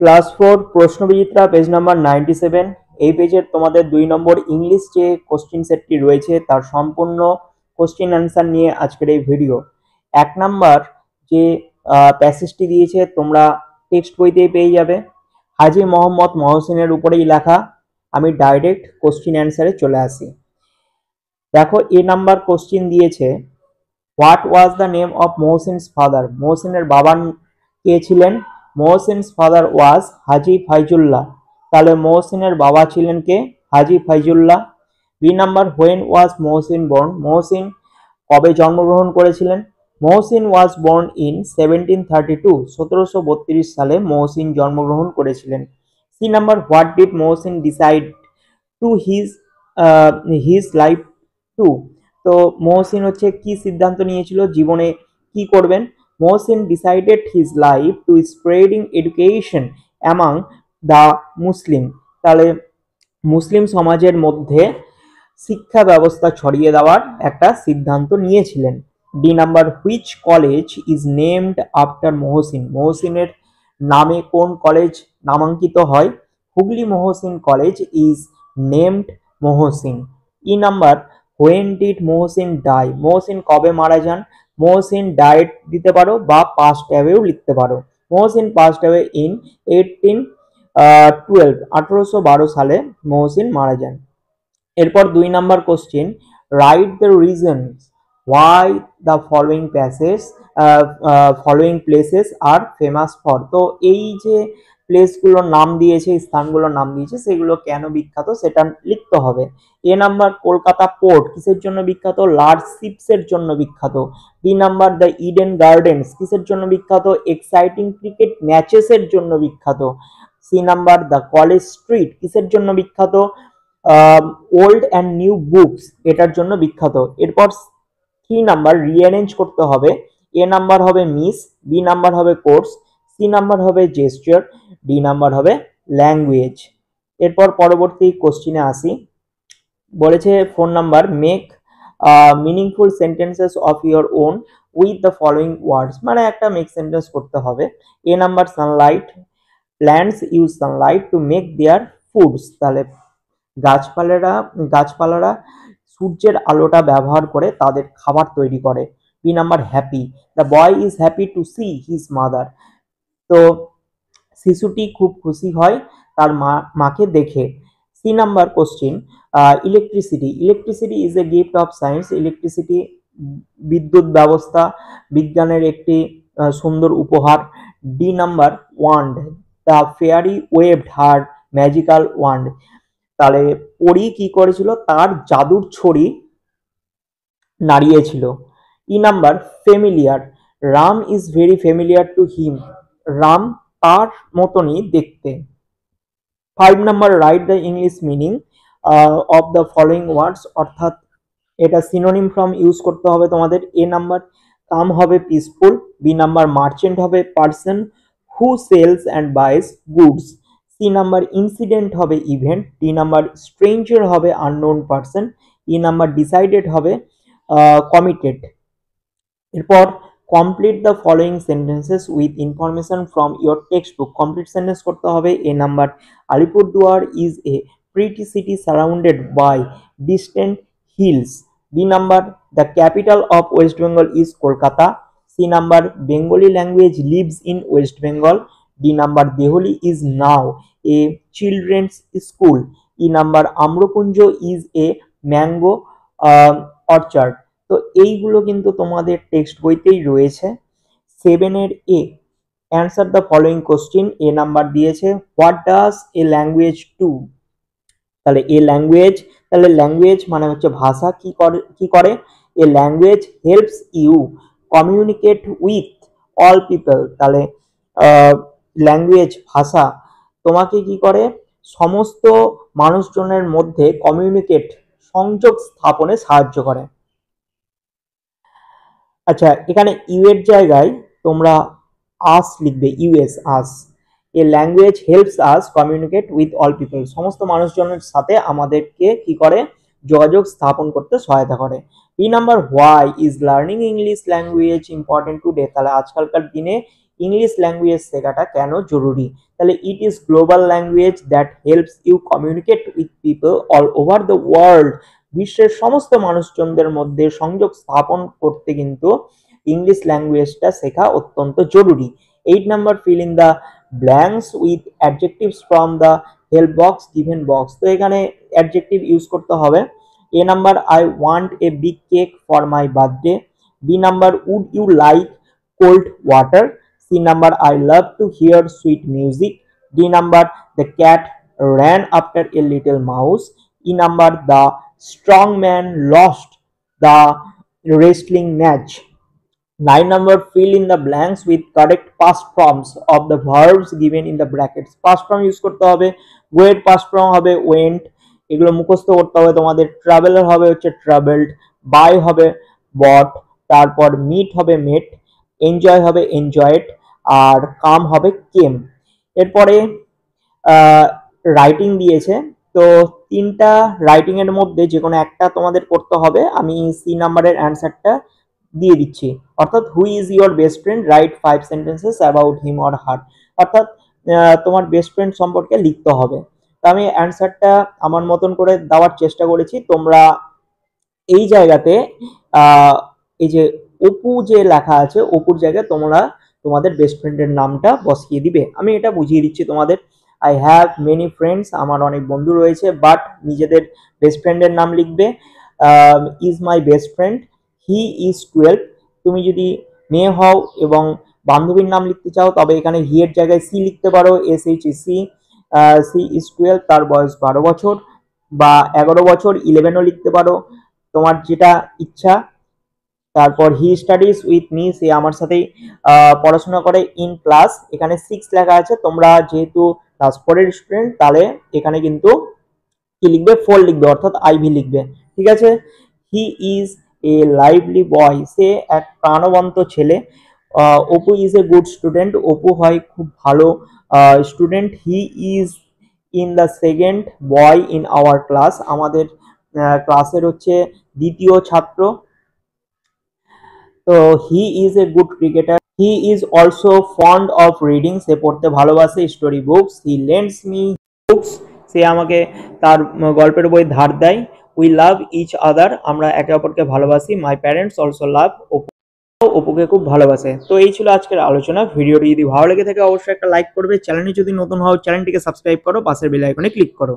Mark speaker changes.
Speaker 1: Class 4 প্রশ্নবিচিত্রা page number 97। এই পেজের তোমাদের 2 নম্বর ইংলিশ যে কোশ্চেন সেটটি রয়েছে তার সম্পূর্ণ কোশ্চেন অ্যান্সার নিয়ে আজকের এই ভিডিও। 1 নাম্বার যে প্যাসেজটি দিয়েছে তোমরা টেক্সট বইতেই পেয়ে যাবে। হাজী মোহাম্মদ মহসিনের উপরেই লেখা। আমি ডাইরেক্ট কোশ্চেন অ্যান্সারে চলে আসি। দেখো এ নাম্বার কোশ্চেন দিয়েছে, what was the name of Mohsin's father? মহসিনের বাবার কে ছিলেন? Mohsin's father was Haji Faizullah. তাহলে মহসিনের বাবা ছিলেন কে? Haji Faizullah. B number, when was Mohsin born? Mohsin কবে জন্মগ্রহণ করেছিলেন? Mohsin was born in 1732। 1732 সালে মহসিন জন্মগ্রহণ করেছিলেন। C number, what did Mohsin decide to his life to? তো মহসিন হচ্ছে কি সিদ্ধান্ত নিয়েছিল জীবনে কি করবেন? Mohsin decided his life to spreading education among the Muslim. তাহলে মুসলিম সমাজের মধ্যে শিক্ষা ব্যবস্থা ছড়িয়ে দেওয়ার একটা সিদ্ধান্ত নিয়েছিলেন। D number, which college is named after Mohsin? মহসিনের নামে কোন কলেজ নামাঙ্কিত হয়? Hooghly Mohsin college is named Mohsin. E number, when did Mohsin die? Mohsin কবে মারা যান? মহসিন ডায়েট দিতে পারো বা পাস্ট অ্যাওয়েও লিখতে পারো। মহসিন পাস্ট অ্যাওয়ে ইন 1812 সালে মহসিন মারা যান। এরপর 2 number question, write the reasons why the following places are famous for. তো এই যে প্লেসগুলোর নাম দিয়েছে, স্থানগুলোর নাম দিয়েছে, সেগুলো কেন বিখ্যাত সেটা লিখতে হবে। এ নাম্বার, কলকাতা পোর্ট কিসের জন্য বিখ্যাত? লার্জ শিপসের জন্য বিখ্যাত। B number, the Eden Gardens কিসের জন্য বিখ্যাত? এক্সাইটিং ক্রিকেট ম্যাচেসের জন্য বিখ্যাত। C number, the College Street কিসের জন্য বিখ্যাত? ওল্ড অ্যান্ড নিউ বুকস এটার জন্য বিখ্যাত। এরপর 3 নাম্বার রিঅ্যারেঞ্জ করতে হবে। এ নাম্বার হবে মিস, বি নাম্বার হবে কোর্স, সি নাম্বার হবে জেস্টার, ডি নাম্বার হবে ল্যাঙ্গুয়েজ। এরপর পরবর্তী কোশ্চিনে আসি। বলেছে 4 number, make meaningful sentences of your own with the following words. মানে একটা মেক সেন্টেন্স করতে হবে। A number, sunlight plants use sunlight to make their foods. তাহলে গাছপালারা সূর্যের আলোটা ব্যবহার করে তাদের খাবার তৈরি করে। B number, happy, the boy is happy to see his mother. তো শিশুটি খুব খুশি হয় তার মাকে দেখে। C number question, electricity is a gift of science. Electricity বিদ্যুৎ ব্যবস্থা বিজ্ঞানের একটি সুন্দর উপহার। D number, wand, the fairy waved her magical wand. তাহলে পরী কি করেছিল? তার জাদুর ছড়ি নাড়িয়েছিল। E number, familiar, Ram is very familiar to him. Ram তার মতনই দেখতে। 5 number, write the English meaning of the following ওয়ার্ডস। অর্থাৎ এটা সিনোনিম ফর্ম ইউজ করতে হবে তোমাদের। এ নাম্বার, কাম হবে পিসফুল। বি নাম্বার, মার্চেন্ট হবে person who sells and buys goods. C number, incident হবে ইভেন্ট। ডি নাম্বার, স্ট্রেঞ্জার হবে unknown person. E number, decided হবে কমিটেড। এরপর complete the following sentences with information from your textbook. Complete sentence করতে হবে। A number, Alipurduar is a pretty city surrounded by distant hills. B number, the capital of West Bengal is Kolkata. C number, Bengali language leaves in West Bengal. D number, Delhi is now a children's school. E number, Amrakunja is a mango orchard. তো এইগুলো কিন্তু তোমাদের text বইতেই রয়েছে। 7-এর A, answer the following question. A number দিয়েছে, what does a language do? তাহলে a language, তাহলে ল্যাঙ্গুয়েজ মানে হচ্ছে ভাষা। কি করে? A language helps you communicate with all people. তাহলে ল্যাঙ্গুয়েজ ভাষা তোমাকে কি করে? সমস্ত মানুষজনের মধ্যে কমিউনিকেট সংযোগ স্থাপনে সাহায্য করে। আচ্ছা, এখানে ইউ এর জায়গায় তোমরা আস লিখবে, US, us. A language helps us communicate with all people. সমস্ত মানুষজনের সাথে আমাদেরকে কি করে? যোগাযোগ স্থাপন করতে সহায়তা করে। B number, why is learning English language important today? তাহলে আজকালকার দিনে ইংলিশ ল্যাঙ্গুয়েজ শেখাটা কেন জরুরি। তাহলে it is global language that helps you communicate with people all over the world. বিশ্বের সমস্ত মানুষজনদের মধ্যে সংযোগ স্থাপন করতে কিন্তু ইংলিশ ল্যাঙ্গুয়েজটা শেখা অত্যন্ত জরুরি। 8 number, fill in the blanks with adjectives from the help box given box. তো এখানে অ্যাডজেক্টিভ ইউজ করতে হবে। A number, I want a big cake for my birthday. B number, would you like cold water. C number, I love to hear sweet music. D number, the cat ran after a little mouse. E number, the strong man lost the wrestling match. 9 number, fill in the blanks with correct past forms of the verbs given in the brackets. Past form use করতে হবে, go এর past form হবে went, এগুলো মুখস্থ করতে হবে তোমাদের। traveler হবে হচ্ছে traveled, buy হবে bought, তারপর meet হবে met, enjoy হবে enjoyed, আর কাম হবে কেম। এরপরে রাইটিং দিয়েছে, তো তিনটা রাইটিং এর মধ্যে যে কোনো একটা তোমাদের করতে হবে। আমি সি নাম্বারের অ্যান্সারটা দিয়ে দিচ্ছি, অর্থাৎ who is your best friend, right 5 sentences about him or her. অর্থাৎ তোমার বেস্ট ফ্রেন্ড সম্পর্কে লিখতে হবে। তো আমি অ্যান্সারটা আমার মতন করে দেওয়ার চেষ্টা করেছি। তোমরা এই জায়গাতে এই যে অপু যে লেখা আছে, অপুর জায়গায় তোমরা তোমাদের বেস্ট ফ্রেন্ডের নামটা বসিয়ে দিবে। আমি এটা বুঝিয়ে দিচ্ছি তোমাদের। আই হ্যাভ মেনি ফ্রেন্ডস, আমার অনেক বন্ধু রয়েছে, বাট নিজেদের বেস্ট ফ্রেন্ডের নাম লিখবে। Is my best friend, he is 12। তুমি যদি মেয়ে হও এবং বান্ধবীর নাম লিখতে চাও তবে এখানে হি এর জায়গায় সি লিখতে পারো, SHE সি। সি ইজ 12, তার বয়স 12 বছর বা 11 বছর, 11ও লিখতে পারো, তোমার যেটা ইচ্ছা। তারপর হি স্টাডিজ উইথ মি, সে আমার সাথেই পড়াশোনা করে। ইন ক্লাস, এখানে 6 লেখা আছে, তোমরা যেহেতু ক্লাস 4 এর স্টুডেন্ট তাহলে এখানে কিন্তু কি লিখবে, 4 লিখবে, অর্থাৎ আইভি লিখবে। ঠিক আছে। হি ইজ এ লাইভলি বয়, সে এক প্রাণবন্ত ছেলে। Apu is a good student, Apu হয় খুব ভালো student. He is in the second boy in our class, আমাদের ক্লাসের হচ্ছে দ্বিতীয় ছাত্র। তো he is a good cricketer. He is also fond of reading, সে পড়তে ভালোবাসে। Story books, he lends me books, সে আমাকে তার গল্পের বই ধার দেয়। উই লাভ ইচ আদার, আমরা একে অপরকে ভালোবাসি। My parents also love Apu, অপুকে খুব ভালোবাসে। তো এই ছিল আজকের আলোচনা। ভিডিওটি যদি ভালো লেগে থাকে অবশ্যই একটা লাইক করবে। চ্যানেলে যদি নতুন হও চ্যানেলটিকে সাবস্ক্রাইব করো, পাশের বেল আইকনে ক্লিক করো।